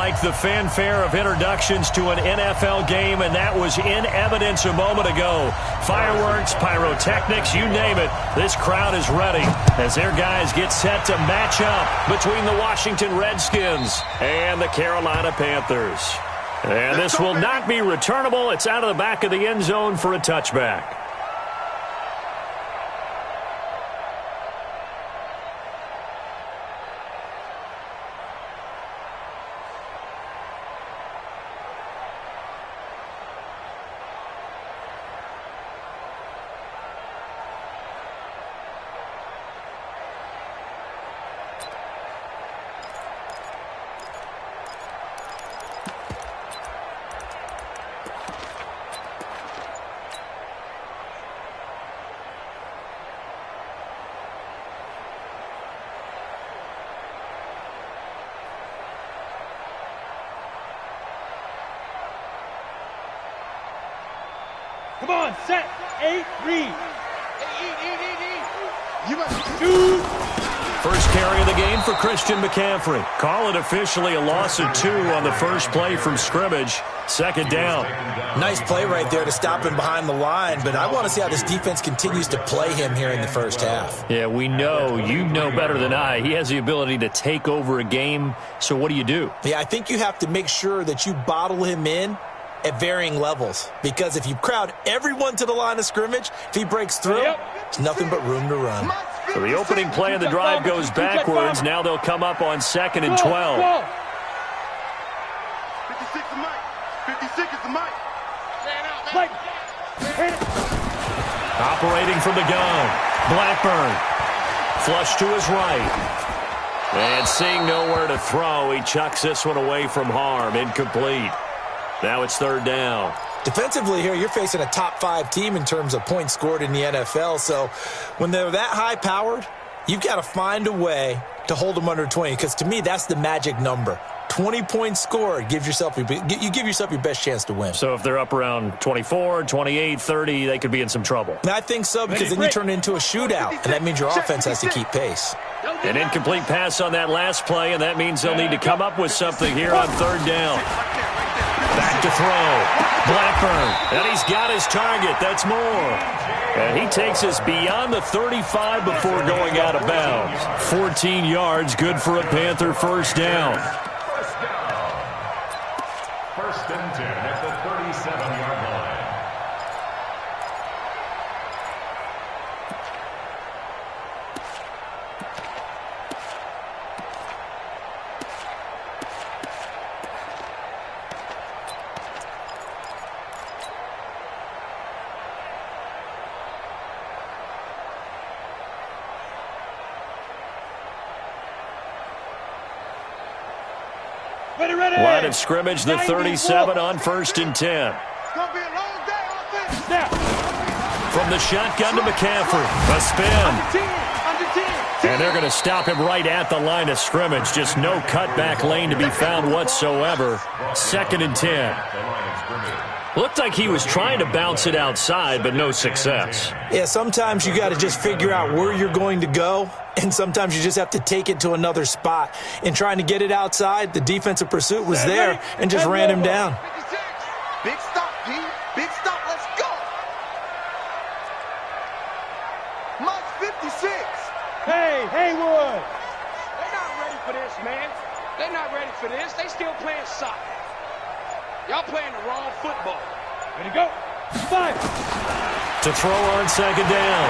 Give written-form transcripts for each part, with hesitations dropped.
like the fanfare of introductions to an NFL game, and that was in evidence a moment ago. Fireworks, pyrotechnics, you name it. This crowd is ready as their guys get set to match up between the Washington Redskins and the Carolina Panthers. And this will not be returnable. It's out of the back of the end zone for a touchback. Come on, set, 8, read. You must do. First carry of the game for Christian McCaffrey. Call it officially a loss of 2 on the first play from scrimmage. Second down. Nice play right there to stop him behind the line, but I want to see how this defense continues to play him here in the first half. Yeah, we know. You know better than I. He has the ability to take over a game, so what do? Yeah, I think you have to make sure that you bottle him in at varying levels, because if you crowd everyone to the line of scrimmage, if he breaks through, there's nothing but room to run. So the opening play of the drive goes backwards. Now they'll come up on 2nd and 12. 56 is Mike. 56 is the Mike. Operating from the gun. Blackburn. Flush to his right. And seeing nowhere to throw, he chucks this one away from harm. Incomplete. Now it's 3rd down. Defensively here, you're facing a top 5 team in terms of points scored in the NFL. So when they're that high-powered, you've got to find a way to hold them under 20, because to me, that's the magic number. 20 points scored, you give yourself your best chance to win. So if they're up around 24, 28, 30, they could be in some trouble. I think so, because then you turn it into a shootout, and that means your offense has to keep pace. An incomplete pass on that last play, and that means they'll need to come up with something here on 3rd down. Back to throw. Blackburn. And he's got his target. That's more. And he takes us beyond the 35 before going out of bounds. 14 yards, good for a Panther first down. First and 10 at the 37-yard line. Ready. Line of scrimmage, the 37 on 1st and 10. It's going to be a long day on this. From the shotgun to McCaffrey. A spin. Under 10. And they're going to stop him right at the line of scrimmage. Just no cutback lane to be found whatsoever. 2nd and 10. Looked like he was trying to bounce it outside, but no success. Yeah, sometimes you got to just figure out where you're going to go, and sometimes you just have to take it to another spot. In trying to get it outside, the defensive pursuit was there and just ran him down. 56. Big stop, G. Big stop. Let's go. Mike 56. Hey, Haywood. They're not ready for this, man. They're not ready for this. They still playing soccer. Y'all playing the wrong football. Ready to go. 5. To throw on 2nd down.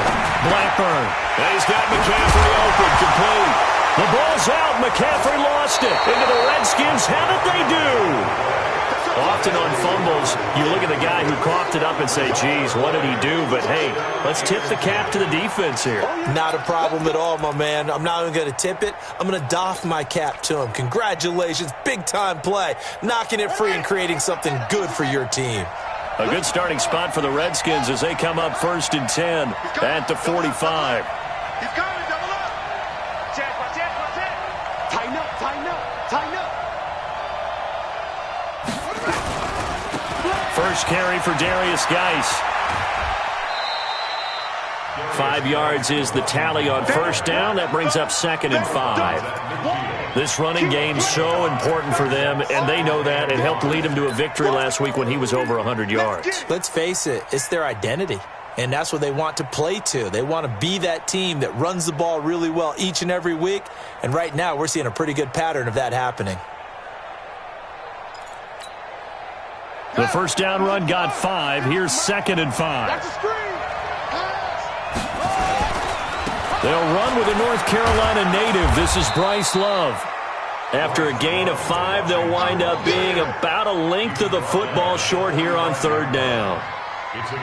Blackburn. And he's got McCaffrey open. Complete. The ball's out. McCaffrey lost it. Into the Redskins. How did they do? Often on fumbles, you look at the guy who coughed it up and say, geez, what did he do? But, hey, let's tip the cap to the defense here. Not a problem at all, my man. I'm not even going to tip it. I'm going to doff my cap to him. Congratulations. Big-time play. Knocking it free and creating something good for your team. A good starting spot for the Redskins as they come up 1st and 10 at the 45. He's coming. Double up. Check. Tighten up. First carry for Darius Geis. 5 yards is the tally on first down. That brings up 2nd and 5. This running game's so important for them, and they know that. It helped lead them to a victory last week when he was over 100 yards. Let's face it, it's their identity. And that's what they want to play to. They want to be that team that runs the ball really well each and every week. And right now, we're seeing a pretty good pattern of that happening. The first down run got 5. Here's 2nd and 5. They'll run with a North Carolina native. This is Bryce Love. After a gain of 5, they'll wind up being about a length of the football short here on 3rd down.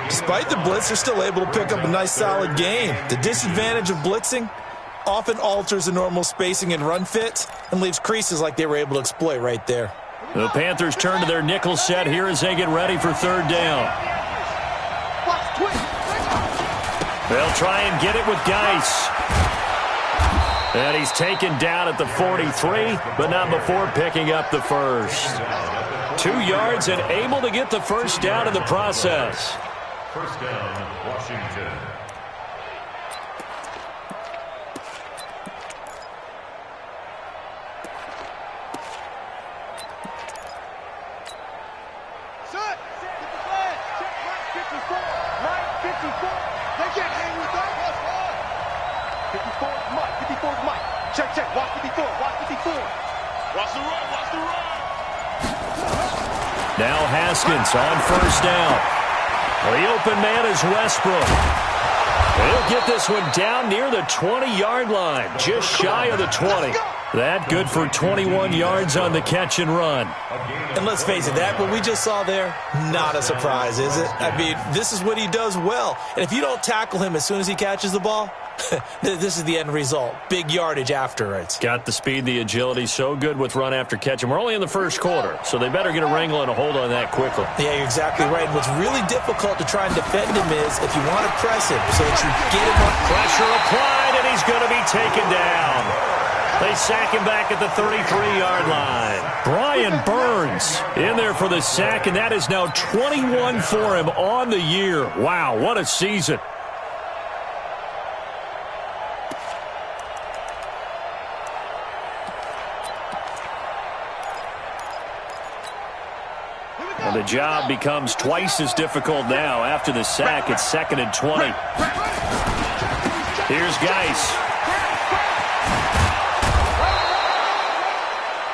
Despite the blitz, they're still able to pick up a nice solid gain. The disadvantage of blitzing often alters the normal spacing and run fits and leaves creases like they were able to exploit right there. The Panthers turn to their nickel set here as they get ready for 3rd down. They'll try and get it with Geis. And he's taken down at the 43, but not before picking up the first. 2 yards and able to get the first down in the process. First down, Washington. Set. Get the flag. Check right 54. Right 54. They can't hang with that. That's hard. 54 is Mike. 54 is Mike. Check. Watch 54. Watch 54. Watch the run. Watch the run. Now Haskins on first down. The open man is Westbrook. He'll get this one down near the 20-yard line, just shy of the 20. That good for 21 yards on the catch and run. And let's face it, that what we just saw there, not a surprise, is it? I mean, this is what he does well. And if you don't tackle him as soon as he catches the ball, this is the end result. Big yardage afterwards. Got the speed, the agility, so good with run after catch. And we're only in the first quarter, so they better get a wrangle and a hold on that quickly. Yeah, you're exactly right. And what's really difficult to try and defend him is if you want to press him so that you get him up. Pressure applied, and he's going to be taken down. They sack him back at the 33-yard line. Brian Burns in there for the sack, and that is now 21 for him on the year. Wow, what a season. And the job becomes twice as difficult now. After the sack, it's 2nd and 20. Here's Geis.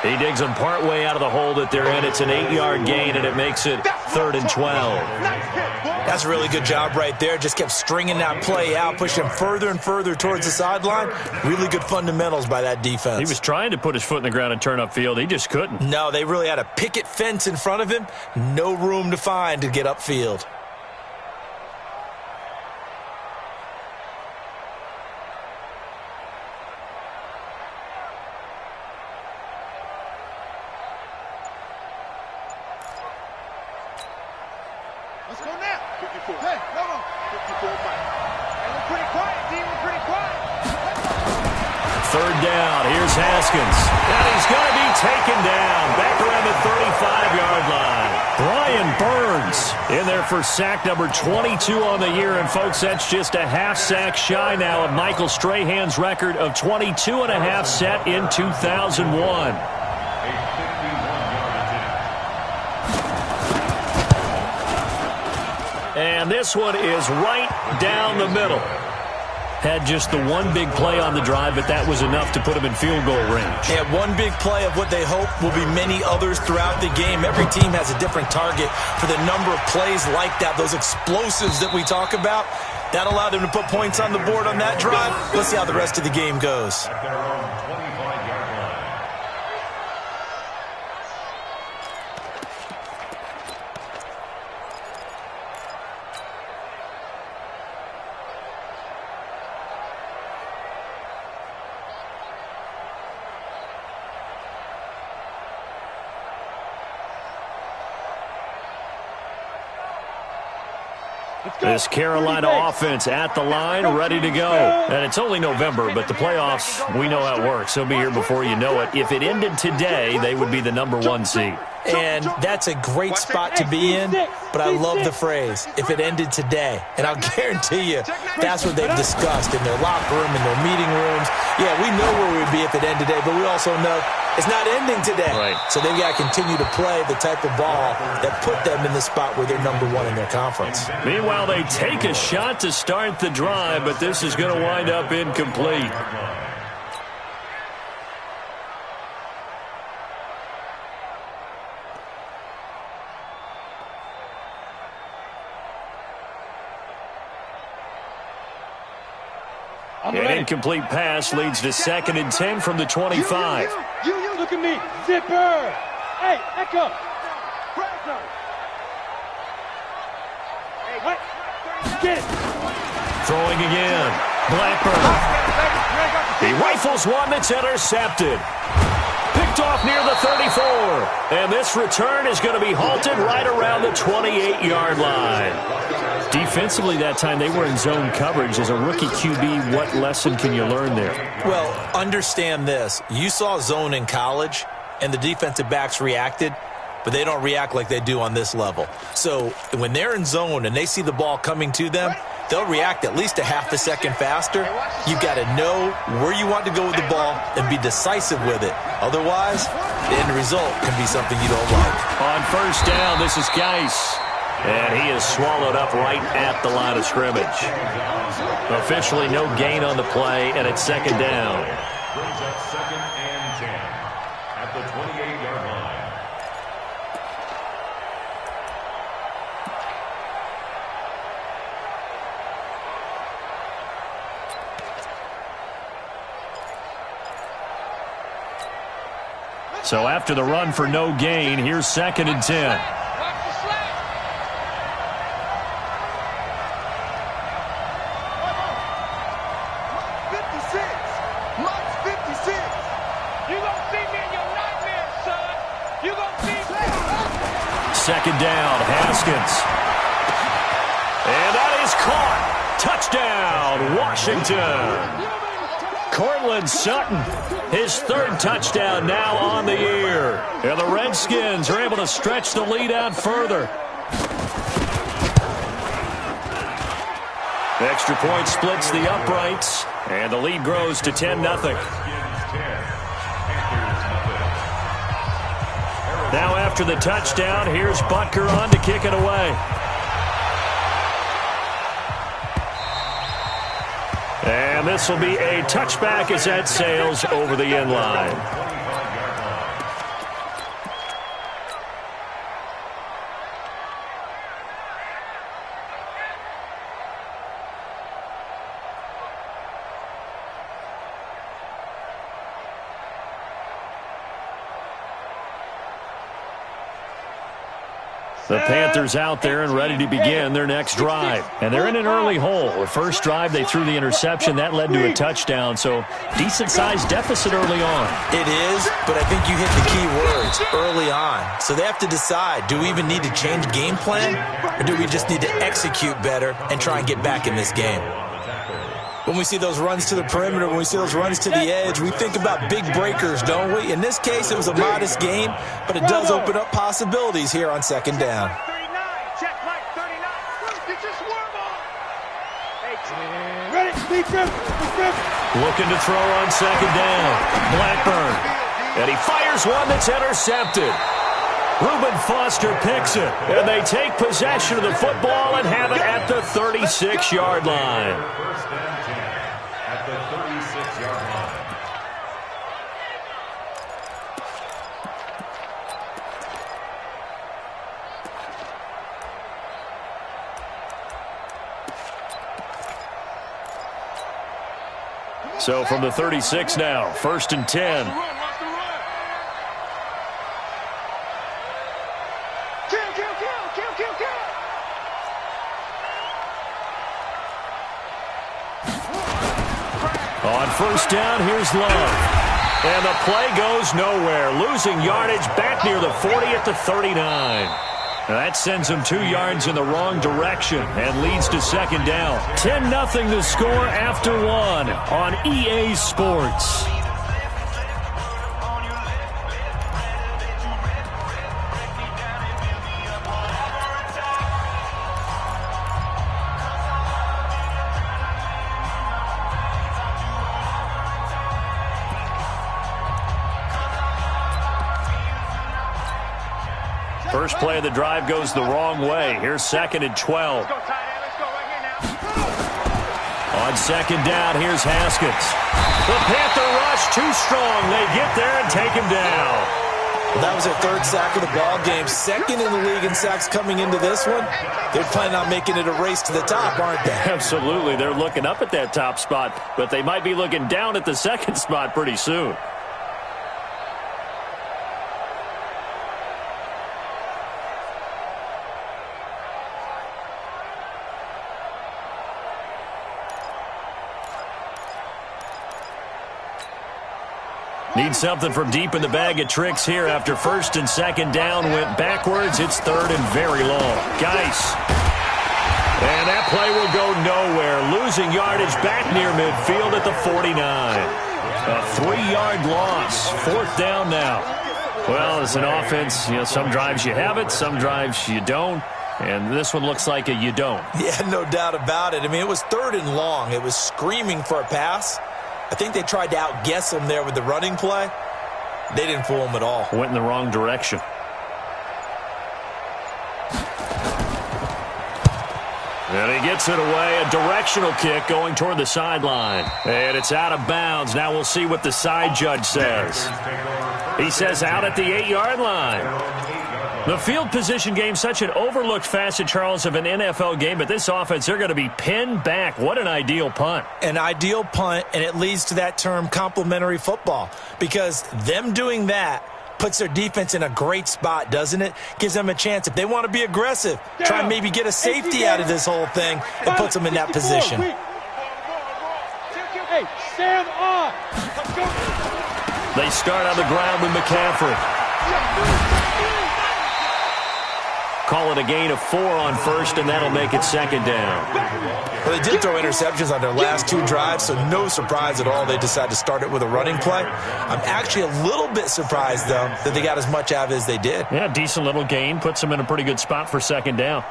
He digs them partway out of the hole that they're in. It's an 8-yard gain, and it makes it 3rd and 12. That's a really good job right there. Just kept stringing that play out, pushing him further and further towards the sideline. Really good fundamentals by that defense. He was trying to put his foot in the ground and turn upfield. He just couldn't. No, they really had a picket fence in front of him. No room to find to get upfield. Let's go now. 54. Hey, come on. 54 Mike. Hey, we're pretty quiet, D. We're pretty quiet. 3rd down. Here's Haskins. And he's going to be taken down. Back around the 35-yard line. Brian Burns in there for sack number 22 on the year. And, folks, that's just a half sack shy now of Michael Strahan's record of 22 and a half set in 2001. And this one is right down the middle. Had just the one big play on the drive, but that was enough to put him in field goal range. Yeah, one big play of what they hope will be many others throughout the game. Every team has a different target for the number of plays like that, those explosives that we talk about. That allowed them to put points on the board on that drive. Let's see how the rest of the game goes. At their own 25-yard line. This Carolina offense at the line, ready to go. And it's only November, but the playoffs, we know how it works. They'll be here before you know it. If it ended today, they would be the number 1 seed. And that's a great spot to be in, but I love the phrase, if it ended today. And I'll guarantee you that's what they've discussed in their locker room, in their meeting rooms. Yeah, we know where we'd be if it ended today, but we also know it's not ending today. Right. So they've got to continue to play the type of ball that put them in the spot where they're number one in their conference. Meanwhile, they take a shot to start the drive, but this is going to wind up incomplete. An incomplete pass leads to 2nd and 10 from the 25. You, look at me. Zipper. Hey, Echo. Hey, get it. Throwing again. Blackburn. He rifles one that's intercepted. Picked off near the 34. And this return is going to be halted right around the 28-yard line. Defensively that time, they were in zone coverage. As a rookie QB, what lesson can you learn there? Well, understand this. You saw zone in college, and the defensive backs reacted, but they don't react like they do on this level. So when they're in zone and they see the ball coming to them, they'll react at least a half a second faster. You've got to know where you want to go with the ball and be decisive with it. Otherwise, the end result can be something you don't like. On first down, this is Geis. And he is swallowed up right at the line of scrimmage. Officially no gain on the play, and it's 2nd down. Brings up 2nd and 10 at the 28-yard line. So after the run for no gain, here's 2nd and 10. Second down, Haskins. And that is caught. Touchdown, Washington. Cortland Sutton, his 3rd touchdown now on the year. And the Redskins are able to stretch the lead out further. Extra point splits the uprights, and the lead grows to 10-0. Now after the touchdown, here's Butker on to kick it away. And this will be a touchback as that sails over the end line. The Panthers out there and ready to begin their next drive. And they're in an early hole. The first drive, they threw the interception. That led to a touchdown. So decent-sized deficit early on. It is, but I think you hit the key words, early on. So they have to decide, do we even need to change game plan? Or do we just need to execute better and try and get back in this game? When we see those runs to the perimeter, when we see those runs to the edge, we think about big breakers, don't we? In this case, it was a modest gain, but it does open up possibilities here on 2nd down. 39, check Mike, 39. Get your swerve on. Ready, defense. Looking to throw on 2nd down. Blackburn. And he fires one that's intercepted. Reuben Foster picks it, and they take possession of the football and have it at the 36-yard line. First and 10 at the 36-yard line. So from the 36 now, 1st and 10. On first down, here's Love. And the play goes nowhere. Losing yardage back near the 40 at the 39. That sends them 2 yards in the wrong direction and leads to 2nd down. 10-0 the score after 1 on EA Sports. First play of the drive goes the wrong way. Here's 2nd and 12. Let's go, tight end. Let's go right here now. On 2nd down, here's Haskins. The Panther rush too strong. They get there and take him down. Well, that was their 3rd sack of the ball game. 2nd in the league in sacks coming into this one. They're planning on making it a race to the top, aren't they? Absolutely. They're looking up at that top spot, but they might be looking down at the 2nd spot pretty soon. Need something from deep in the bag of tricks here after 1st and 2nd down went backwards. It's 3rd and very long. Geis. And that play will go nowhere. Losing yardage back near midfield at the 49. A 3-yard loss. 4th down now. Well, as an offense, some drives you have it, some drives you don't. And this one looks like a you don't. Yeah, no doubt about it. I mean, it was 3rd and long. It was screaming for a pass. I think they tried to outguess him there with the running play. They didn't fool him at all. Went in the wrong direction. And he gets it away. A directional kick going toward the sideline. And it's out of bounds. Now we'll see what the side judge says. He says out at the 8-yard line. The field position game, such an overlooked facet, Charles, of an NFL game. But this offense, they're going to be pinned back. What an ideal punt. An ideal punt, and it leads to that term complementary football. Because them doing that puts their defense in a great spot, doesn't it? Gives them a chance. If they want to be aggressive, try and maybe get a safety out of this whole thing, and puts them in that position. Hey, Sam on. Let's go. They start on the ground with McCaffrey. Call it a gain of 4 on 1st, and that'll make it 2nd down. Well, they did throw interceptions on their last 2 drives, so no surprise at all they decided to start it with a running play. I'm actually a little bit surprised, though, that they got as much out of it as they did. Yeah, decent little gain. Puts them in a pretty good spot for 2nd down.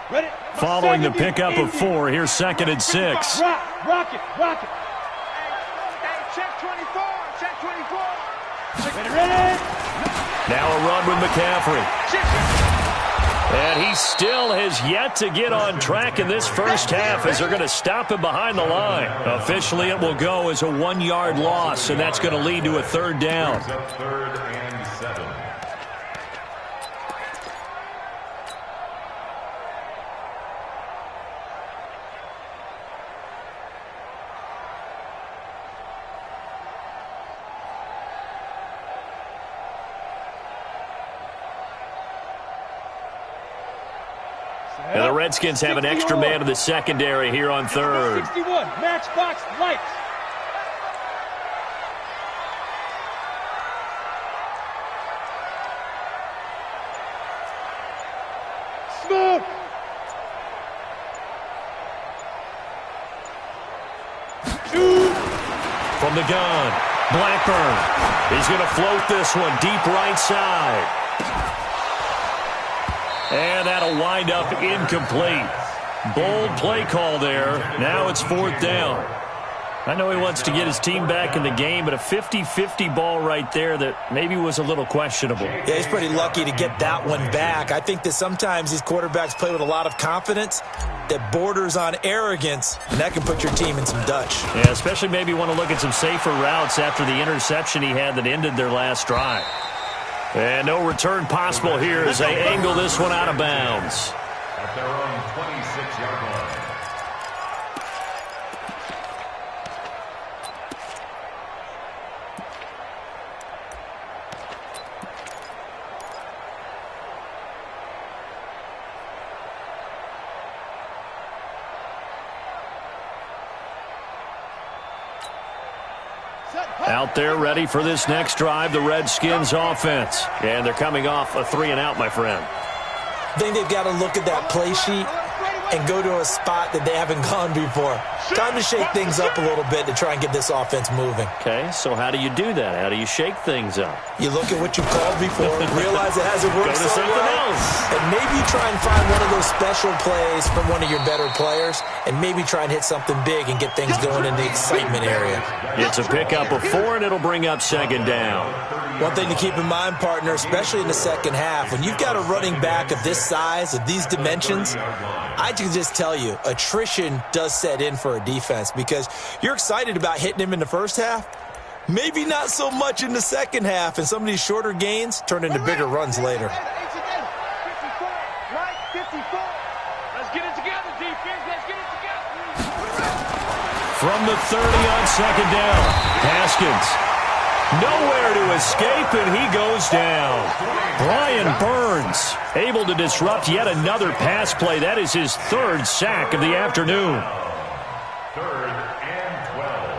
Ready? Following the pickup of 4, here's 2nd and 6. Rock it. Hey, check 24. Check 24. Ready? Now a run with McCaffrey. And he still has yet to get on track in this first half as they're going to stop him behind the line. Officially, it will go as a 1-yard loss, and that's going to lead to a 3rd down. 3rd and 7. And the Redskins have an extra man in the secondary here on 3rd. 61, matchbox lights. Smoke. Shoot. From the gun, Blackburn. He's going to float this one deep right side. And that'll wind up incomplete. Bold play call there. Now it's 4th down. I know he wants to get his team back in the game, but a 50-50 ball right there that maybe was a little questionable. Yeah, he's pretty lucky to get that one back. I think that sometimes these quarterbacks play with a lot of confidence that borders on arrogance, and that can put your team in some Dutch. Yeah, especially maybe want to look at some safer routes after the interception he had that ended their last drive. And no return possible here as they angle this one out of bounds. At their own 26-yard line. Out there ready for this next drive, the Redskins offense. And they're coming off a 3-and-out, my friend. I think they've got to look at that play sheet and go to a spot that they haven't gone before. Time to shake things up a little bit to try and get this offense moving. Okay, so how do you do that? How do you shake things up? You look at what you called before, realize it hasn't worked Go to so something well, goes. And maybe try and find one of those special plays from one of your better players, and maybe try and hit something big and get things going in the excitement area. It's a pickup of 4, and it'll bring up second down. One thing to keep in mind, partner, especially in the second half, when you've got a running back of this size, of these dimensions, I can just tell you, attrition does set in for a defense because you're excited about hitting him in the first half. Maybe not so much in the second half, and some of these shorter gains turn into bigger runs later. 54, right 54. Let's get it together, defense. Let's get it together. From the 30 on second down, Haskins. Nowhere to escape, and he goes down. Brian Burns able to disrupt yet another pass play. That is his 3rd sack of the afternoon. 3rd and 12.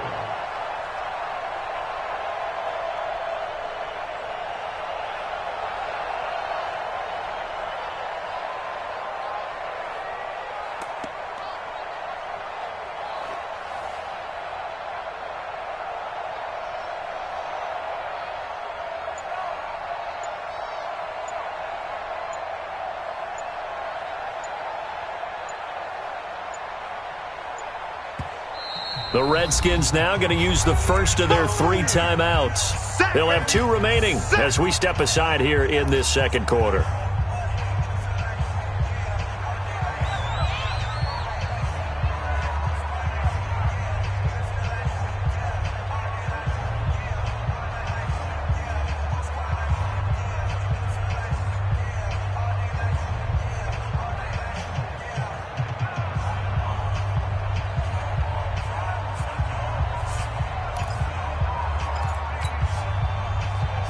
The Redskins now going to use the first of their 3 timeouts. They'll have 2 remaining as we step aside here in this second quarter.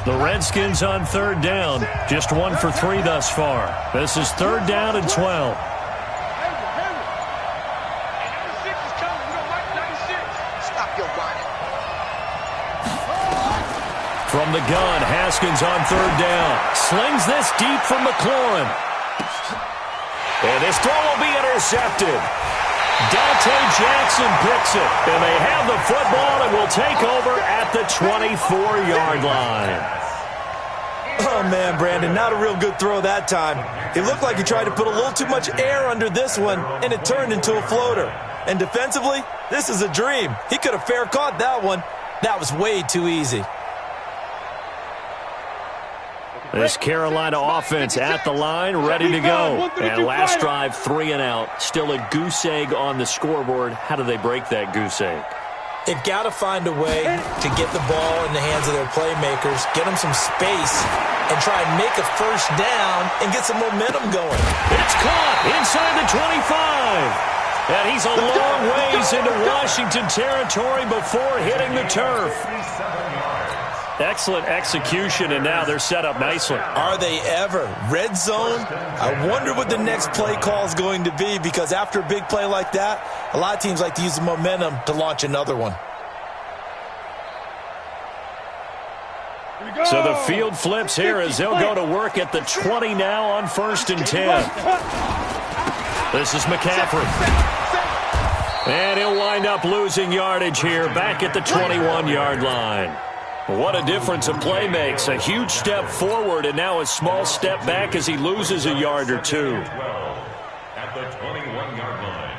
The Redskins on 3rd down. Just 1 for 3 thus far. This is 3rd down and 12. Stop your whining. From the gun, Haskins on 3rd down. Slings this deep from McLaurin. And this throw will be intercepted. Dante Jackson picks it. And they have the football and will take over at the 24-yard line. Oh, man, Brandon, not a real good throw that time. It looked like he tried to put a little too much air under this one, and it turned into a floater. And defensively, this is a dream. He could have fair caught that one. That was way too easy. This Carolina offense at the line, ready to go. And last drive, 3 and out. Still a goose egg on the scoreboard. How do they break that goose egg? They've got to find a way to get the ball in the hands of their playmakers, get them some space, and try and make a first down and get some momentum going. It's caught inside the 25. And he's a long ways into Washington territory before hitting the turf. Excellent execution, and now they're set up nicely. Are they ever? Red zone? I wonder what the next play call is going to be, because after a big play like that, a lot of teams like to use the momentum to launch another one. So the field flips here as they'll go to work at the 20 now on 1st and 10. This is McCaffrey. And he'll wind up losing yardage here back at the 21-yard line. What a difference a play makes. A huge step forward and now a small step back as he loses a yard or 2. At the 21-yard line.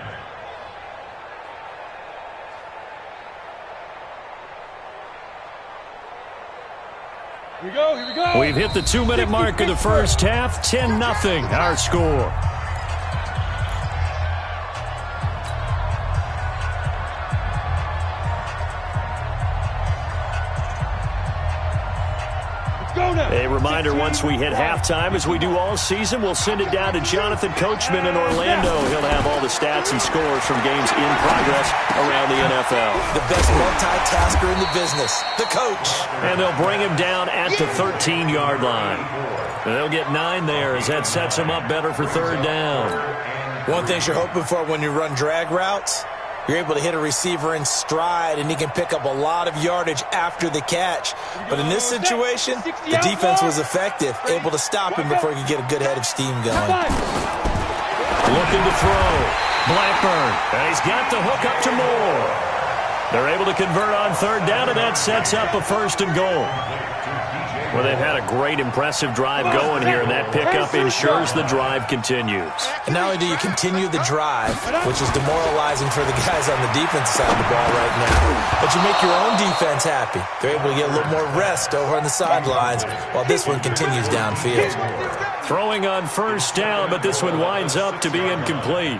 Here we go, here we go. We've hit the 2-minute mark of the first half. 10-0 our score. A reminder, once we hit halftime, as we do all season, we'll send it down to Jonathan Coachman in Orlando. He'll have all the stats and scores from games in progress around the NFL. The best multitasker in the business, the coach. And they'll bring him down at the 13-yard line. And they'll get 9 there as that sets him up better for 3rd down. One thing you're hoping for when you run drag routes, you're able to hit a receiver in stride, and he can pick up a lot of yardage after the catch. But in this situation, the defense was effective, able to stop him before he could get a good head of steam going. Looking to throw. Blackburn. And he's got the hook up to Moore. They're able to convert on 3rd down, and that sets up a 1st and goal. Well, they've had a great, impressive drive going here, and that pickup ensures the drive continues. And not only do you continue the drive, which is demoralizing for the guys on the defensive side of the ball right now, but you make your own defense happy. They're able to get a little more rest over on the sidelines while this one continues downfield. Throwing on first down, but this one winds up to be incomplete.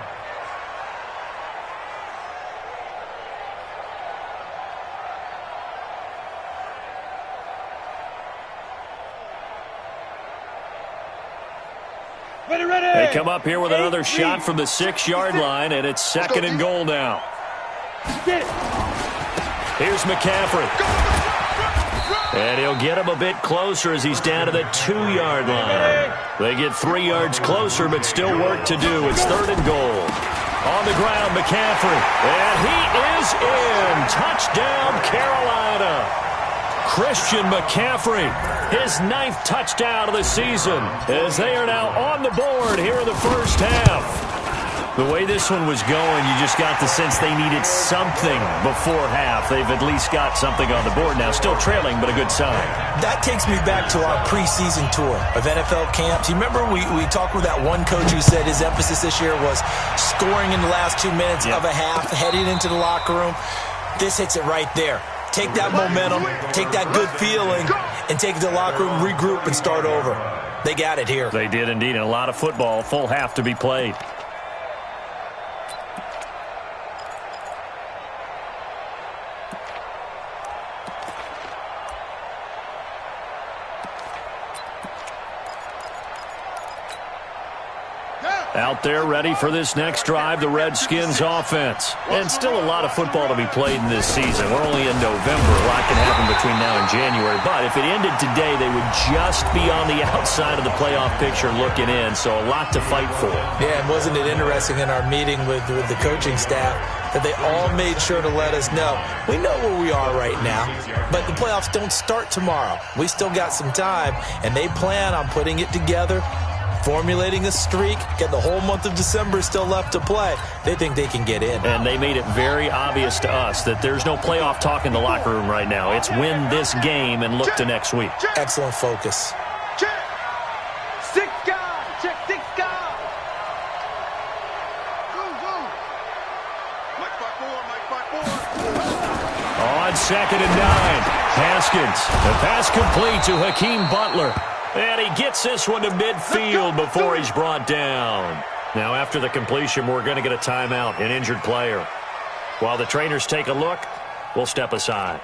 They come up here with another shot from the 6-yard line, and it's 2nd and goal now. Here's McCaffrey. And he'll get him a bit closer as he's down to the 2-yard line. They get 3 yards closer, but still work to do. It's 3rd and goal. On the ground, McCaffrey. And he is in. Touchdown, Carolina. Christian McCaffrey, his 9th touchdown of the season, as they are now on the board here in the first half. The way this one was going, you just got the sense they needed something before half. They've at least got something on the board now. Still trailing, but a good sign. That takes me back to our preseason tour of NFL camps. You remember we talked with that one coach who said his emphasis this year was scoring in the last 2 minutes of a half, heading into the locker room. This hits it right there. Take that momentum, take that good feeling, and take it to the locker room, regroup, and start over. They got it here. They did indeed, and a lot of football, full half to be played. Out there ready for this next drive, the Redskins offense. And still a lot of football to be played in this season. We're only in November. A lot can happen between now and January. But if it ended today, they would just be on the outside of the playoff picture looking in. So a lot to fight for. Yeah, and wasn't it interesting in our meeting with the coaching staff that they all made sure to let us know, we know where we are right now, but the playoffs don't start tomorrow. We still got some time, and they plan on putting it together, formulating a streak, getting the whole month of December still left to play. They think they can get in. And they made it very obvious to us that there's no playoff talk in the locker room right now. It's win this game and look to next week. Excellent focus. Check. 6 guys. Check 6 guys. Go. Mike 5-4. On 2nd and 9, Haskins. The pass complete to Hakeem Butler. And he gets this one to midfield before he's brought down. Now, after the completion, we're going to get a timeout, an injured player. While the trainers take a look, we'll step aside.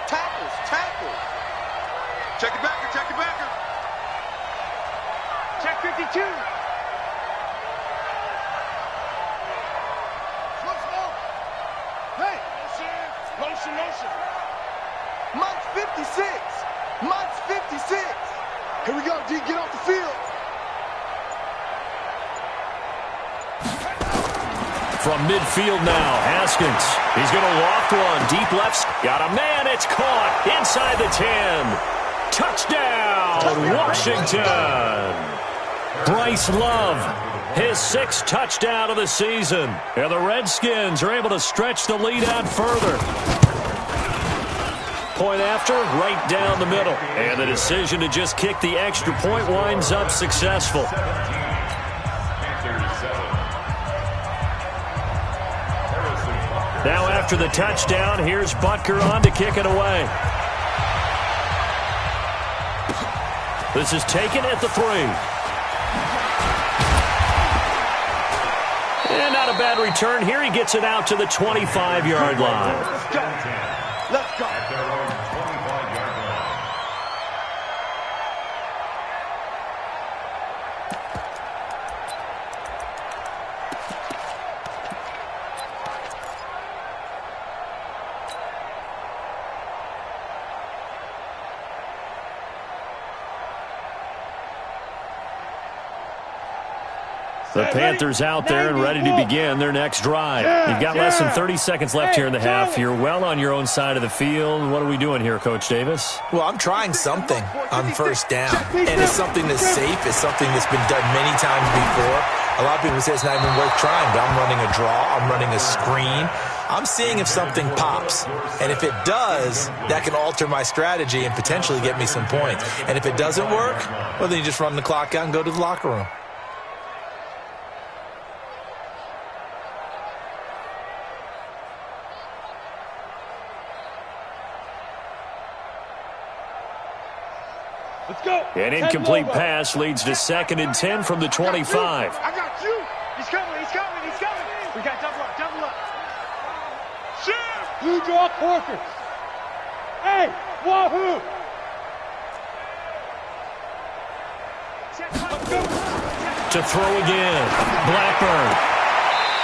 Tackles. Check it backer. Check 52. Motion. Mike's 56. Here we go, D. Get off the field. From midfield now, Haskins. He's going to loft one. Deep left. Got a man. It's caught inside the 10. Touchdown, Washington. Bryce Love, his 6th touchdown of the season. And the Redskins are able to stretch the lead out further. Point after, right down the middle. And the decision to just kick the extra point winds up successful. Now after the touchdown, here's Butker on to kick it away. This is taken at the 3. And not a bad return here. He gets it out to the 25-yard line. Let's go. At their own 25-yard line. The Panthers out there and ready to begin their next drive. You've got less than 30 seconds left here in the half. You're well on your own side of the field. What are we doing here, Coach Davis? Well, I'm trying something on first down, and it's something that's safe. It's something that's been done many times before. A lot of people say it's not even worth trying, but I'm running a draw. I'm running a screen. I'm seeing if something pops, and if it does, that can alter my strategy and potentially get me some points. And if it doesn't work, well, then you just run the clock out and go to the locker room. Let's go. An incomplete pass leads to 2nd and 10 from the 25. I got you. He's coming. He's coming. He's coming. We got double up. Double up. Shoot. Blue draw quarters. Hey, wahoo. To throw again. Blackburn.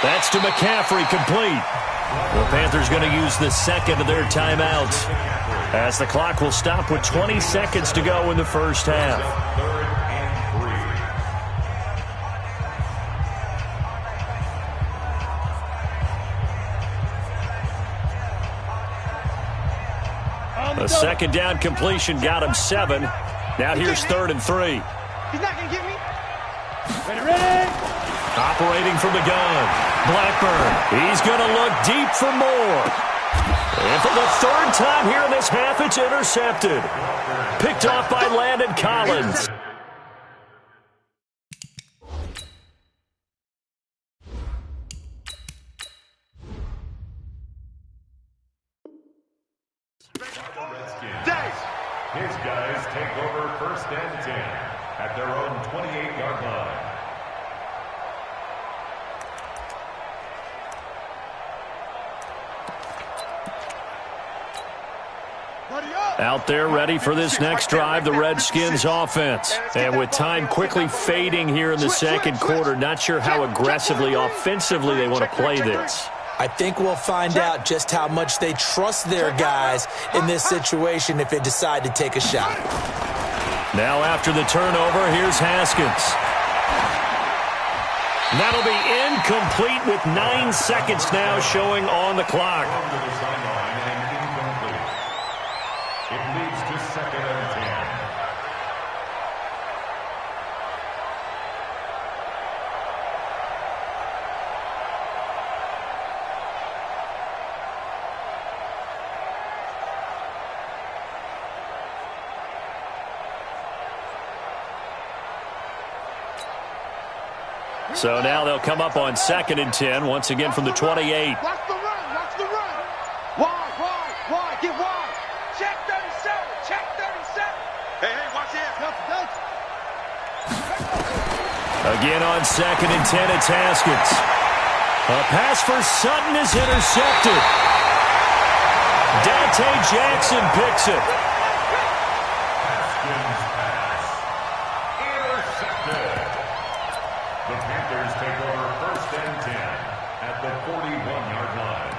That's to McCaffrey, complete. The Panthers going to use the second of their timeouts, as the clock will stop with 20 seconds to go in the first half. 3rd and 3. A second down completion got him 7. Now here's 3rd and 3. He's not going to get me. Ready. Operating from the gun. Blackburn. He's going to look deep for more. And for the 3rd time here in this half, it's intercepted. Picked off by Landon Collins. His guys take over 1st and 10 at their own 28-yard line. Out there ready for this next drive, the Redskins offense. And with time quickly fading here in the second quarter, not sure how aggressively, offensively they want to play this. I think we'll find out just how much they trust their guys in this situation if they decide to take a shot. Now after the turnover, here's Haskins. That'll be incomplete with 9 seconds now showing on the clock. It leads to 2nd and 10. So now they'll come up on 2nd and 10, once again from the 28. Watch the run. Watch the run. Wide. Get wide. Check 37. Check 37. Hey, watch this. Again on 2nd and 10, it's Haskins. A pass for Sutton is intercepted. Dante Jackson picks it. Haskins pass. Intercepted. The Panthers take over 1st and 10 at the 41-yard line.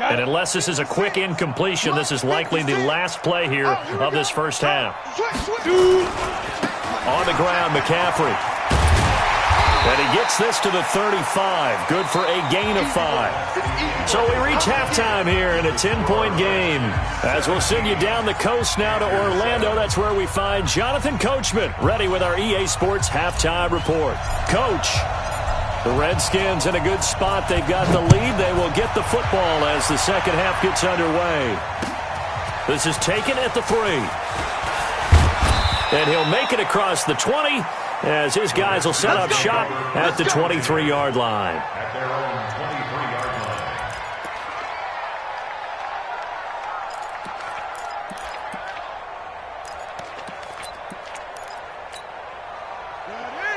And unless this is a quick incompletion, this is likely the last play here of this first half. On the ground, McCaffrey. And he gets this to the 35. Good for a gain of 5. So we reach halftime here in a 10-point game. As we'll send you down the coast now to Orlando, that's where we find Jonathan Coachman, ready with our EA Sports halftime report. Coach, the Redskins in a good spot. They've got the lead. They will get the football as the second half gets underway. This is taken at the 3. And he'll make it across the 20 as his guys will set up shop at the 23-yard line. At their own 23-yard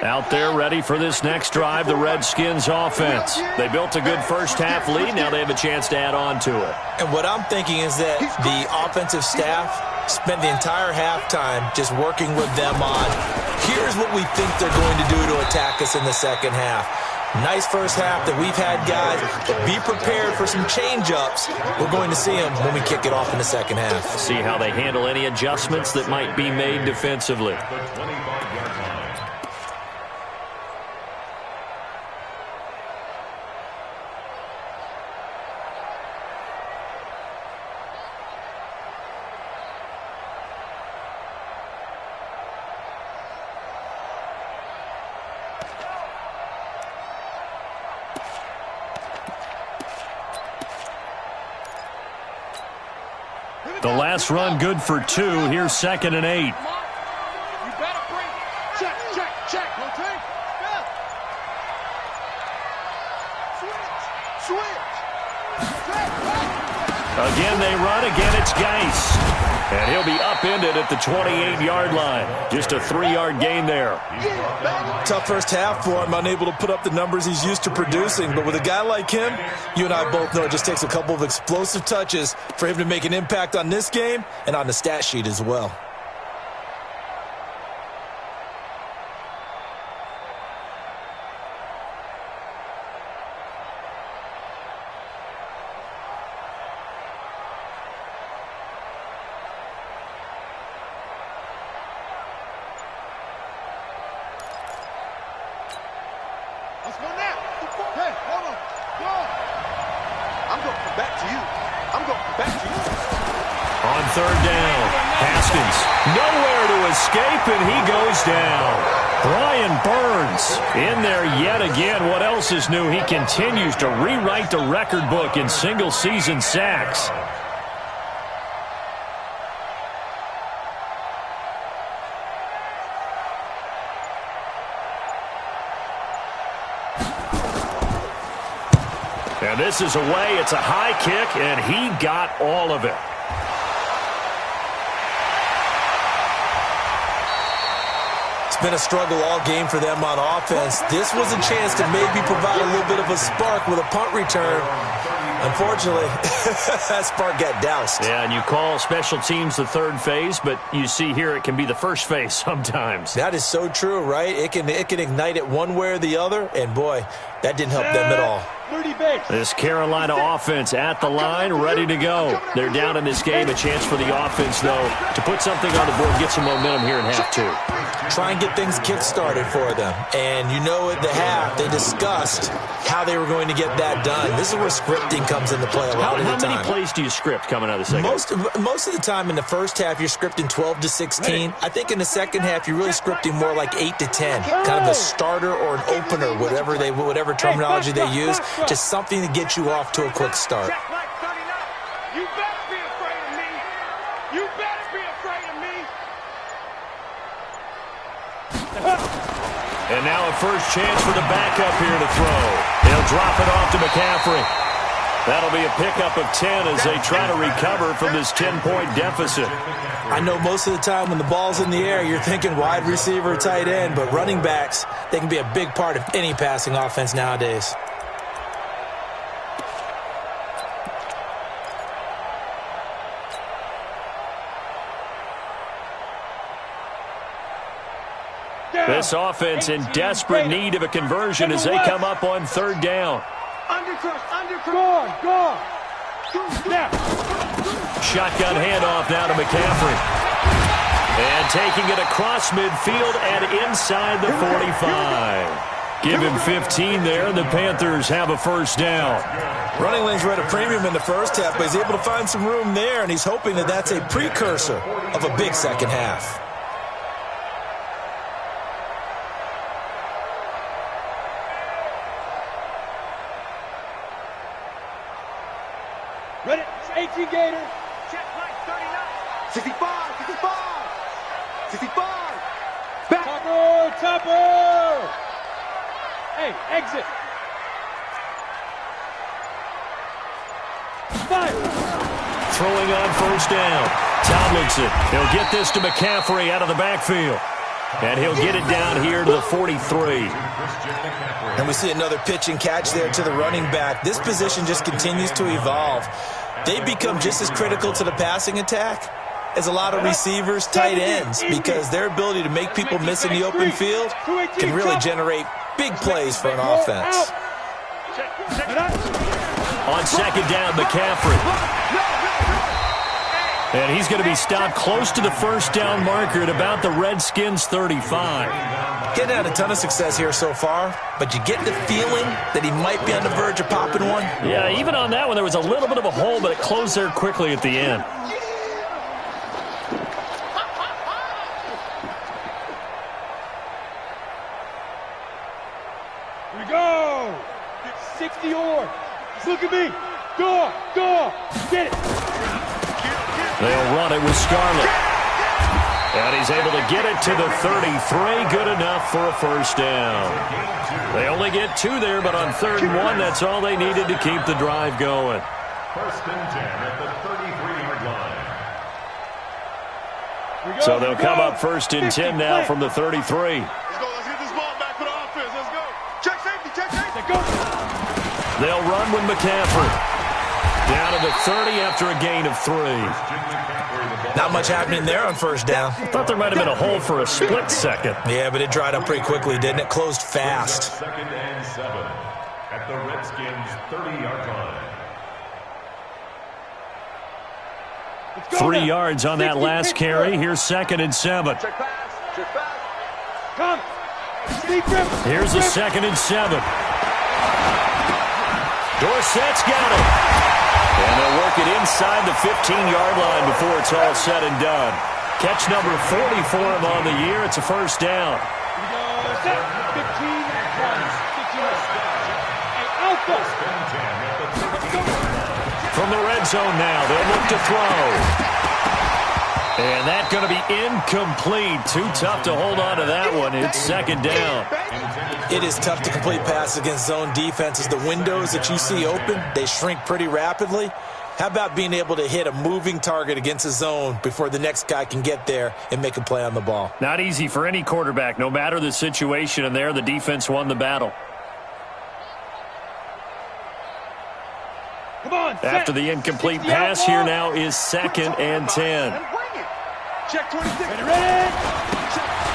line. Out there ready for this next drive, the Redskins offense. They built a good first half lead. Now they have a chance to add on to it. And what I'm thinking is that the offensive staff spent the entire halftime just working with them on Here's what we think they're going to do to attack us in the second half. Nice first half that we've had, guys, but be prepared for some change-ups. We're going to see them when we kick it off in the second half. See how they handle any adjustments that might be made defensively. The last run good for 2. Here's 2nd and 8. You better bring it. Check, check, check. Rotate. Yeah. Switch. Again they run. Again it's Geis. And he'll be upended at the 28-yard line. Just a 3-yard gain there. Tough first half for him, unable to put up the numbers he's used to producing. But with a guy like him, you and I both know it just takes a couple of explosive touches for him to make an impact on this game and on the stat sheet as well. Let's go now. Hey, hold on. Go. I'm going to come back to you. I'm going to come back to you. On 3rd down, Haskins nowhere to escape, and he goes down. Brian Burns in there yet again. What else is new? He continues to rewrite the record book in single-season sacks. And this is away. It's a high kick, and he got all of it. It's been a struggle all game for them on offense. This was a chance to maybe provide a little bit of a spark with a punt return. Unfortunately, that spark got doused. Yeah, and you call special teams the 3rd phase, but you see here it can be the 1st phase sometimes. That is so true, right? It can ignite it one way or the other, and boy, that didn't help them at all. This Carolina offense at the line, ready to go. They're down in this game. A chance for the offense, though, to put something on the board, get some momentum here in half 2. Try and get things kick-started for them. And you know at the half, they discussed how they were going to get that done. This is where scripting comes into play a lot of the time. How many plays do you script coming out of the second half? Most of the time in the first half, you're scripting 12 to 16. I think in the second half, you're really scripting more like 8 to 10. Kind of a starter or an opener, whatever terminology they use, just something to get you off to a quick start. You better be afraid of me. You better be afraid of me. And now a first chance for the backup here to throw. He'll drop it off to McCaffrey. That'll be a pickup of 10 as they try to recover from this 10-point deficit. I know most of the time when the ball's in the air, you're thinking wide receiver, tight end, but running backs, they can be a big part of any passing offense nowadays. This offense in desperate need of a conversion as they come up on 3rd down. Go. Shotgun handoff now to McCaffrey. And taking it across midfield and inside the 45. Give him 15 there, and the Panthers have a first down. Running lanes were at a premium in the first half, but he's able to find some room there, and he's hoping that that's a precursor of a big second half. Ready? It's 18 Gator. Check right, 39. 65, 65. 65. Back. Topper. Hey, exit. Fire. Throwing on first down. Tomlinson. He'll get this to McCaffrey out of the backfield. And he'll get it down here to the 43. And we see another pitch and catch there to the running back. This position just continues to evolve. They become just as critical to the passing attack is a lot of receivers, tight ends, because their ability to make people miss in the open field can really generate big plays for an offense. On second down, McCaffrey. And he's going to be stopped close to the first down marker at about the Redskins' 35. Getting had a ton of success here so far, but you get the feeling that he might be on the verge of popping one. Yeah, even on that one, there was a little bit of a hole, but it closed there quickly at the end. Here we go. 60 yards. Just look at me. Go, get it. They'll run it with Scarlett. And he's able to get it to the 33. Good enough for a first down. They only get 2 there, but on 3rd and 1, that's all they needed to keep the drive going. First and 10 at the 33-yard line. So they'll come up first and 10 now from the 33. Let's go. Let's get this ball back for the offense. Let's go. Check safety. They'll run with McCaffrey. Down to the 30 after a gain of 3. Not much happening there on first down. I thought there might have been a hole for a split second. Yeah, but it dried up pretty quickly, didn't it? Closed fast. Second and 7 at the Redskins' 30-yard line. 3 yards on that last carry. Here's 2nd and 7. Check pass. Come. Deep rim. Here's a 2nd and 7. Dorsett's got it. And they'll work it inside the 15-yard line before it's all said and done. Catch number 40 for him on the year. It's a first down. Here we go. Set. 15 yards. 15 yards. Hey, Alpha. From the red zone now, they'll look to throw. And that's going to be incomplete. Too tough to hold on to that one. It's 2nd down. It is tough to complete passes against zone defenses. The windows that you see open, they shrink pretty rapidly. How about being able to hit a moving target against a zone before the next guy can get there and make a play on the ball? Not easy for any quarterback, no matter the situation, and there the defense won the battle. Come on. After the incomplete pass, here now is 2nd and 10. Check 26. Ready.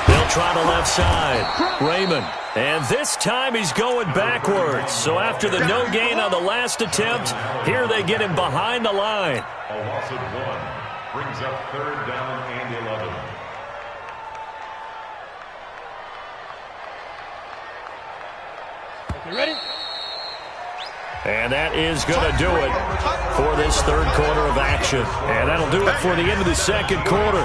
They'll try the left side. Raymond. And this time he's going backwards. So after the no gain on the last attempt, here they get him behind the line. A loss of 1 brings up 3rd down and 11. You ready? And that is going to do it for this 3rd quarter of action. And that'll do it for the end of the 2nd quarter.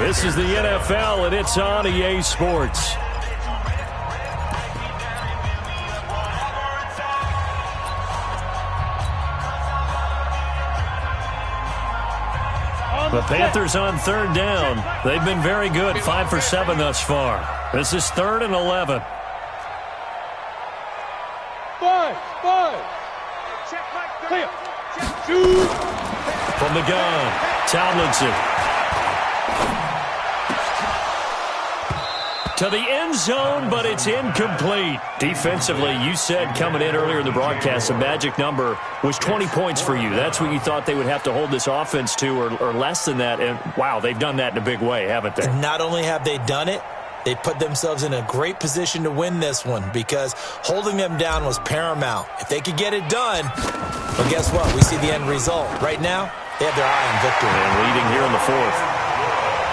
This is the NFL, and it's on EA Sports. The Panthers on 3rd down. They've been very good, 5 for 7 thus far. This is 3rd and 11. 5. Clear. Shoot. From the gun, Tomlinson. To the end zone, but it's incomplete. Defensively, you said coming in earlier in the broadcast, the magic number was 20 points for you. That's what you thought they would have to hold this offense to, or less than that. And, wow, they've done that in a big way, haven't they? Not only have they done it, they put themselves in a great position to win this one because holding them down was paramount. If they could get it done, well, guess what? We see the end result. Right now, they have their eye on victory. And leading here in the 4th.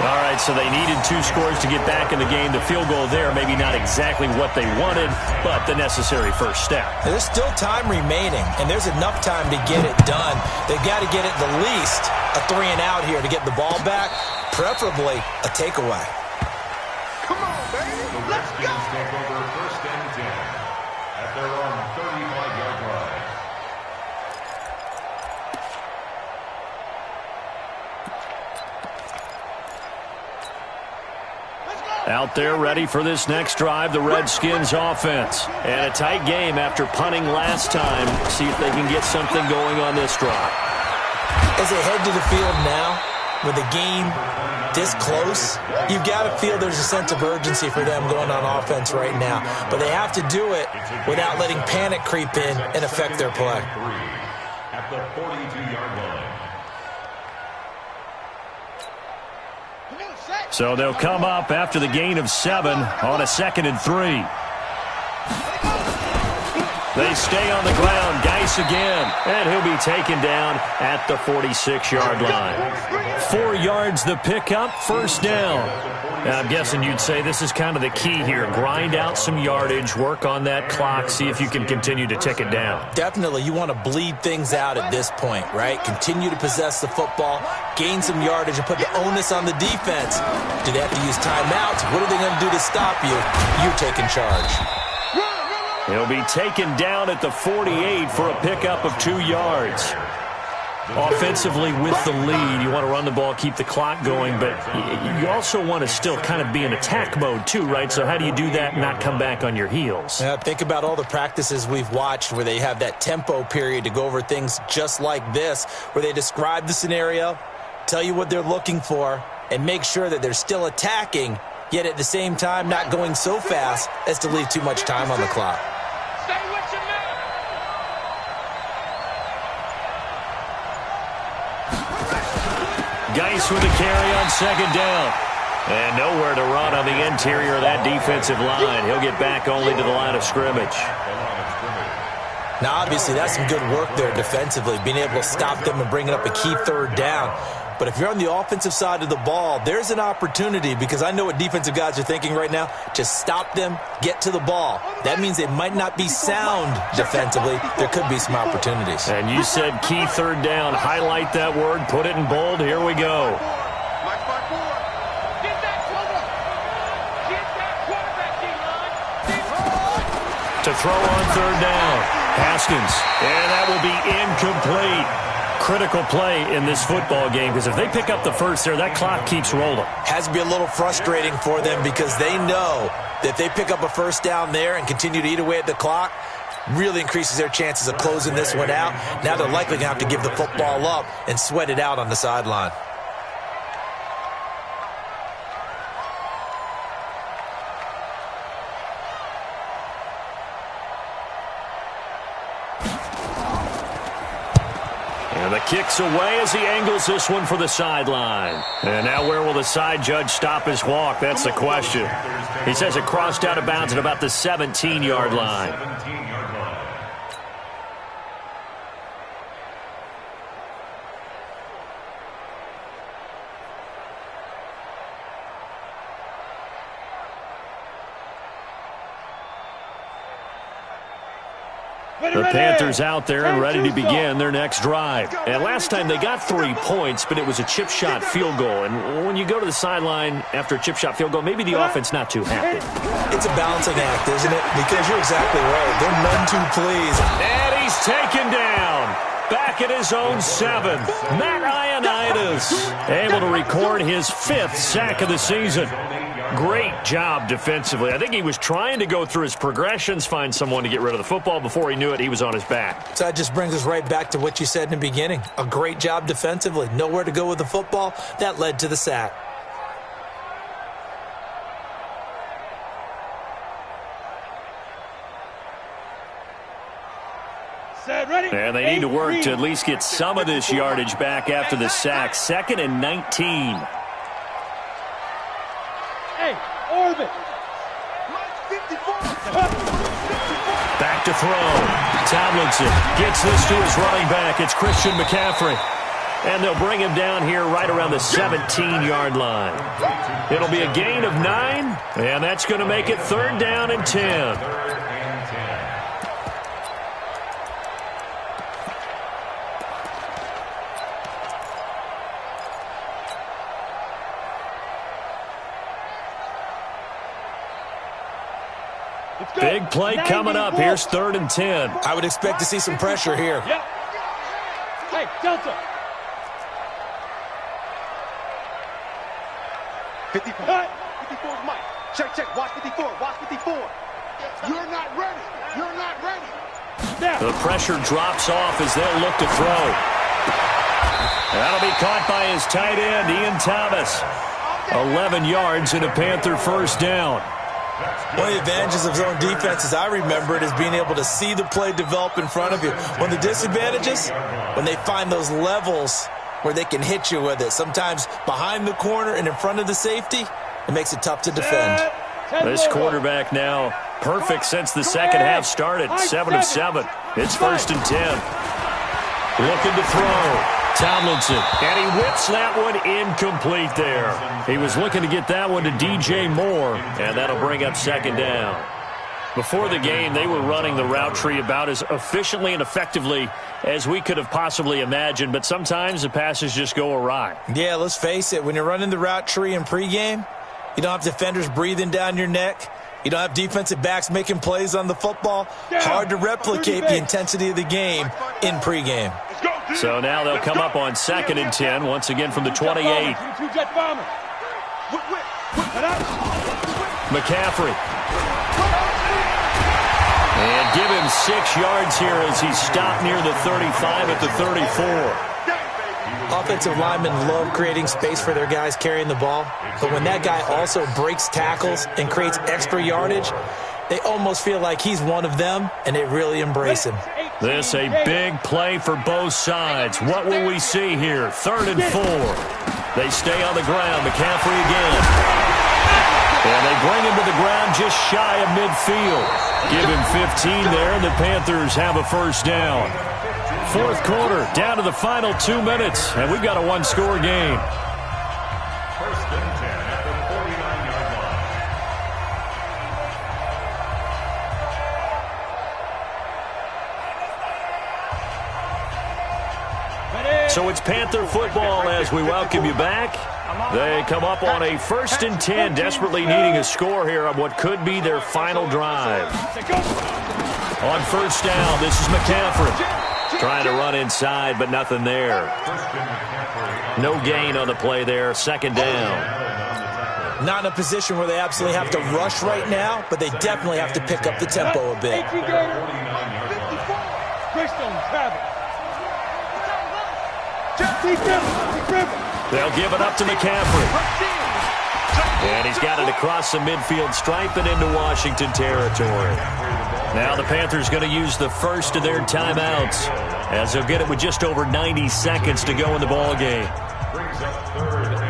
All right, so they needed 2 scores to get back in the game. The field goal there, maybe not exactly what they wanted, but the necessary first step. There's still time remaining, and there's enough time to get it done. They've got to get it the least a 3 and out here to get the ball back, preferably a takeaway. Come on, baby. Let's go. Take over 1st and 10 at their own 35-yard line. Out there ready for this next drive, the Redskins offense. And a tight game after punting last time. See if they can get something going on this drive. As they head to the field now, with the game this close, you've got to feel there's a sense of urgency for them going on offense right now. But they have to do it without letting panic creep in and affect their play. At the 42-yard line. So they'll come up after the gain of 7 on a 2nd and 3. They stay on the ground. Geis again. And he'll be taken down at the 46-yard line. 4 yards the pickup, first down. And I'm guessing you'd say this is kind of the key here. Grind out some yardage, work on that clock, see if you can continue to tick it down. Definitely. You want to bleed things out at this point, right? Continue to possess the football, gain some yardage, and put the onus on the defense. Do they have to use timeouts? What are they going to do to stop you? You're taking charge. He'll be taken down at the 48 for a pickup of 2 yards. Offensively with the lead, you want to run the ball, keep the clock going, but you also want to still kind of be in attack mode too, right? So how do you do that and not come back on your heels? Yeah, think about all the practices we've watched where they have that tempo period to go over things just like this, where they describe the scenario, tell you what they're looking for, and make sure that they're still attacking, yet at the same time not going so fast as to leave too much time on the clock. Geis with the carry on 2nd down. And nowhere to run on the interior of that defensive line. He'll get back only to the line of scrimmage. Now, obviously, that's some good work there defensively, being able to stop them and bringing up a key 3rd down. But if you're on the offensive side of the ball, there's an opportunity, because I know what defensive guys are thinking right now. Just stop them, get to the ball. That means they might not be sound defensively. There could be some opportunities. And you said key 3rd down. Highlight that word, put it in bold. Here we go. To throw on 3rd down. Haskins. And that will be incomplete. Critical play in this football game, because if they pick up the first there, that clock keeps rolling. Has to be a little frustrating for them, because they know that if they pick up a first down there and continue to eat away at the clock, really increases their chances of closing this one out. Now they're likely going to have to give the football up and sweat it out on the sideline. And the kick's away as he angles this one for the sideline. And now where will the side judge stop his walk? That's the question. He says it crossed out of bounds at about the 17-yard line. The Panthers out there and ready to begin their next drive. And last time they got 3 points, but it was a chip shot field goal. And when you go to the sideline after a chip shot field goal, maybe the offense not too happy. It's a balancing act, isn't it? Because you're exactly right. They're none too pleased. And he's taken down. Back at his own 7th. Matt Ioannidis able to record his 5th sack of the season. Great job defensively. I think he was trying to go through his progressions, find someone to get rid of the football. Before he knew it, he was on his back. So that just brings us right back to what you said in the beginning. A great job defensively. Nowhere to go with the football. That led to the sack. And they need to work to at least get some of this yardage back after the sack. 2nd and 19. Hey, Orbit. Back to throw. Tomlinson gets this to his running back. It's Christian McCaffrey. And they'll bring him down here right around the 17-yard line. It'll be a gain of 9, and that's going to make it 3rd down and 10. Big play coming up. Here's 3rd and 10. I would expect to see some pressure here. Yep. Hey, Delta. 54. 54 is Mike. Check. Watch 54. Watch 54. You're not ready. You're not ready. The pressure drops off as they'll look to throw. That'll be caught by his tight end, Ian Thomas. 11 yards and a Panther first down. One of the advantages of zone defense, as I remember it, is being able to see the play develop in front of you. One of the disadvantages, when they find those levels where they can hit you with it. Sometimes behind the corner and in front of the safety, it makes it tough to defend. This quarterback now perfect since the second half started. 7 of 7. It's 1st and 10. Looking to throw. Tomlinson. And he whips that one incomplete there. He was looking to get that one to DJ Moore, and that'll bring up 2nd down. Before the game, they were running the route tree about as efficiently and effectively as we could have possibly imagined, but sometimes the passes just go awry. Yeah, let's face it. When you're running the route tree in pregame, you don't have defenders breathing down your neck. You don't have defensive backs making plays on the football. Hard to replicate the intensity of the game in pregame. So now they'll come up on 2nd and 10, once again from the 28. McCaffrey. And give him 6 yards here as he stopped near the 35 at the 34. Offensive linemen love creating space for their guys carrying the ball, but when that guy also breaks tackles and creates extra yardage, they almost feel like he's one of them, and they really embrace him. This a big play for both sides. What will we see here? 3rd and 4. They stay on the ground. McCaffrey again. And they bring him to the ground just shy of midfield. Give him 15 there, and the Panthers have a 1st down. 4th quarter, down to the final 2 minutes, and we've got a 1-score game. 1st and 10 at the 49-yard line. So it's Panther football as we welcome you back. They come up on a 1st and 10, desperately needing a score here on what could be their final drive. On 1st down, this is McCaffrey. Trying to run inside, but nothing there. No gain on the play there. 2nd down. Not in a position where they absolutely have to rush right now, but they definitely have to pick up the tempo a bit. They'll give it up to McCaffrey. And he's got it across the midfield stripe and into Washington territory. Now the Panthers going to use the first of their timeouts as they'll get it with just over 90 seconds to go in the ball game. Brings up 3rd and 5.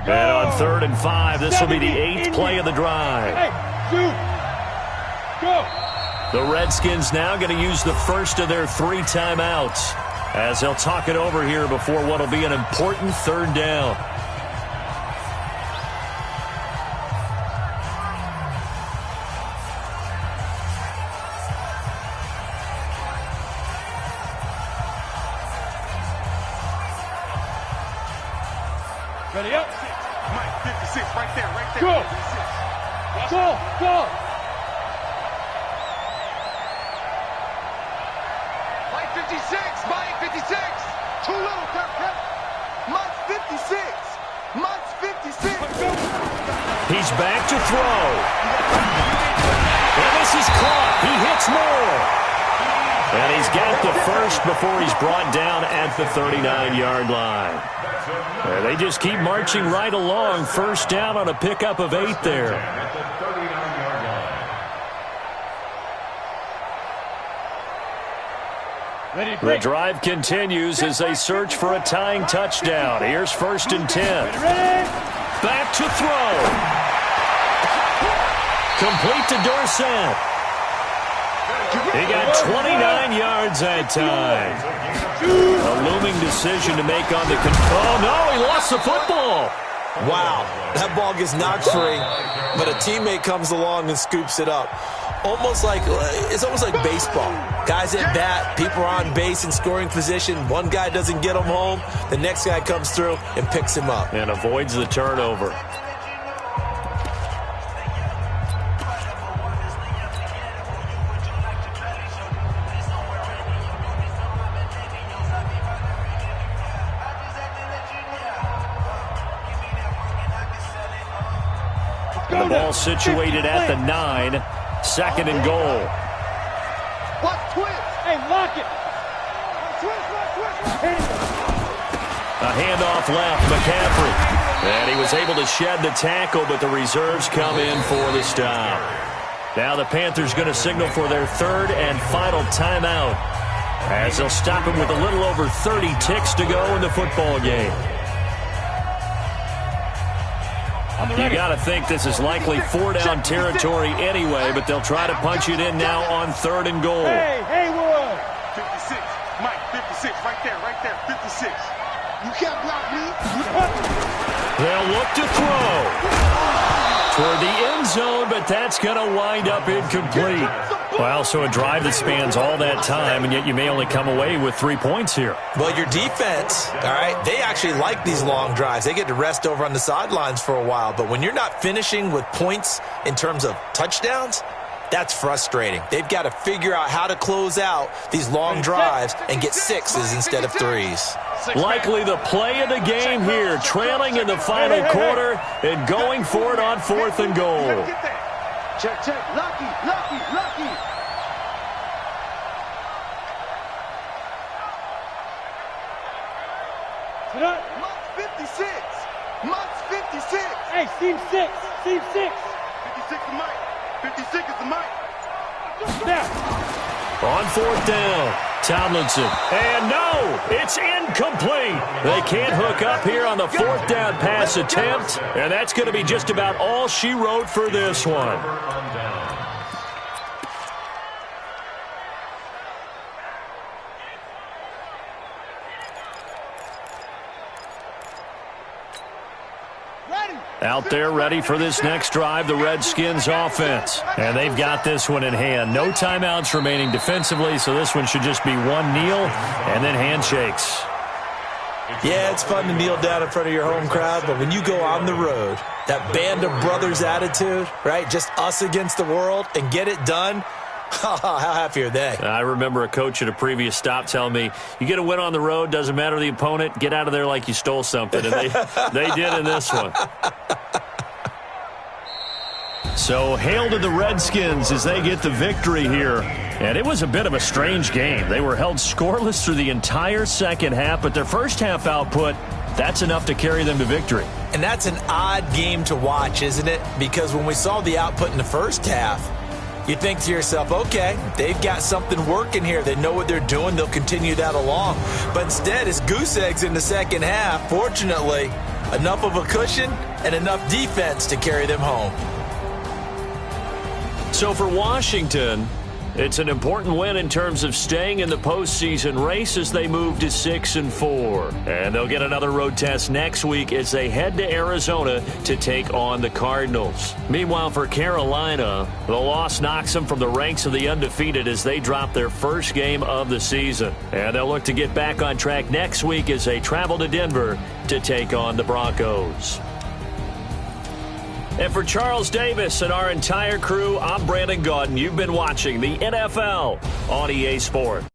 And on 3rd and 5, this will be the 8th play of the drive. Go. The Redskins now going to use the first of their 3 timeouts as they'll talk it over here before what will be an important 3rd down. Ready up. Mike, 56, right there. Go. 56. Go. Mike 56, Mike 56. Too little, Kirk. Mike 56. Mike 56. He's back to throw. And this is caught. He hits Moore. And he's got the first before he's brought down at the 39-yard line. They just keep marching right along. 1st down on a pickup of 8 there. At the 39-yard line. The drive continues as they search for a tying touchdown. Here's 1st and 10. Back to throw. Complete to Dorsett. He got 29 yards that time. A looming decision to make on the oh no, he lost the football. Wow, that ball gets knocked free, but a teammate comes along and scoops it up. It's almost like baseball. Guys at bat, people are on base in scoring position. One guy doesn't get him home, the next guy comes through and picks him up. And avoids the turnover. The ball situated at the 9. 2nd and goal. Watch twist. Hey, lock it. Twist. A A handoff left, McCaffrey. And he was able to shed the tackle, but the reserves come in for the stop. Now the Panthers going to signal for their third and final timeout, as they'll stop him with a little over 30 ticks to go in the football game. You got to think this is likely four-down territory anyway, but they'll try to punch it in now on 3rd and goal. Hey, Haywood! 56. Mike, 56. Right there, 56. You can't block me. They'll look to throw toward the end zone, but that's going to wind up incomplete. Well, so a drive that spans all that time, and yet you may only come away with 3 points here. Well, your defense, all right, they actually like these long drives. They get to rest over on the sidelines for a while. But when you're not finishing with points in terms of touchdowns, that's frustrating. They've got to figure out how to close out these long drives and get 6s instead of 3s. Likely the play of the game here, trailing in the final quarter and going for it on 4th and goal. Check, check. Lucky. Mike's 56. Mike's 56. Hey, seam 6. 56 is Mike. 56 is the Mike. Now. On 4th down, Tomlinson. And no, it's incomplete. They can't hook up here on the 4th down pass attempt, and that's going to be just about all she wrote for this one. Out there ready for this next drive, the Redskins offense. And they've got this one in hand. No timeouts remaining defensively, so this one should just be one kneel and then handshakes. Yeah, it's fun to kneel down in front of your home crowd, but when you go on the road, that band of brothers attitude, right, just us against the world, and get it done, how happy are they? I remember a coach at a previous stop telling me, you get a win on the road, doesn't matter the opponent, get out of there like you stole something. And they did in this one. So hail to the Redskins as they get the victory here. And it was a bit of a strange game. They were held scoreless through the entire second half, but their first half output, that's enough to carry them to victory. And that's an odd game to watch, isn't it? Because when we saw the output in the first half, you think to yourself, okay, they've got something working here. They know what they're doing. They'll continue that along. But instead, it's goose eggs in the second half. Fortunately, enough of a cushion and enough defense to carry them home. So for Washington, it's an important win in terms of staying in the postseason race as they move to 6-4. And they'll get another road test next week as they head to Arizona to take on the Cardinals. Meanwhile, for Carolina, the loss knocks them from the ranks of the undefeated as they drop their first game of the season. And they'll look to get back on track next week as they travel to Denver to take on the Broncos. And for Charles Davis and our entire crew, I'm Brandon Gaudin. You've been watching the NFL on EA Sports.